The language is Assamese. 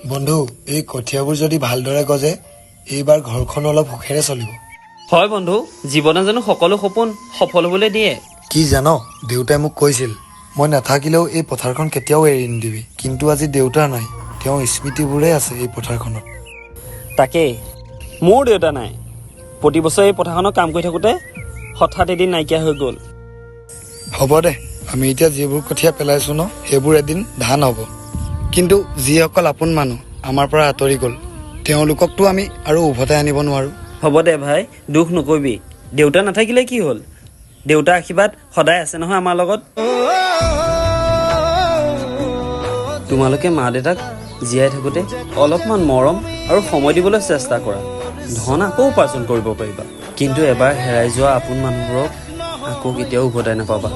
বন্ধু এই কঠিয়াবোৰ যদি ভালদৰে গজে এইবাৰ ঘৰখন অলপ সুখেৰে চলিব। হয় বন্ধু, জীৱনে জানো সকলো সপোন সফল হ'বলৈ দিয়ে? কি জান, দেউতাই মোক কৈছিল মই নাথাকিলেও এই পথাৰখন কেতিয়াও এৰি নিদিবি, কিন্তু আজি দেউতা নাই, তেওঁৰ স্মৃতিবোৰে আছে এই পথাৰখনত। তাকেই, মোৰ দেউতা নাই। প্ৰতি বছৰে এই পথাৰখনত কাম কৰি থাকোঁতে হঠাৎ এদিন নাইকিয়া হৈ গ'ল। হ'ব দে, আমি এতিয়া যিবোৰ কঠীয়া পেলাইছো ন সেইবোৰ এদিন ধান হ'ব, কিন্তু যিসকল আপোন মানুহ আমাৰ পৰা আঁতৰি গ'ল তেওঁলোককতো আমি আৰু উভতাই আনিব নোৱাৰোঁ। হ'ব দে ভাই, দুখ নকৰিবি। দেউতা নাথাকিলে কি হ'ল, দেউতাৰ আশীৰ্বাদ সদায় আছে নহয় আমাৰ লগত। তোমালোকে মা দেউতাক জীয়াই থাকোঁতে অলপমান মৰম আৰু সময় দিবলৈ চেষ্টা কৰা। ধন আকৌ উপাৰ্জন কৰিব পাৰিবা, কিন্তু এবাৰ হেৰাই যোৱা আপোন মানুহবোৰক আকৌ কেতিয়াও উভতাই নাপাবা।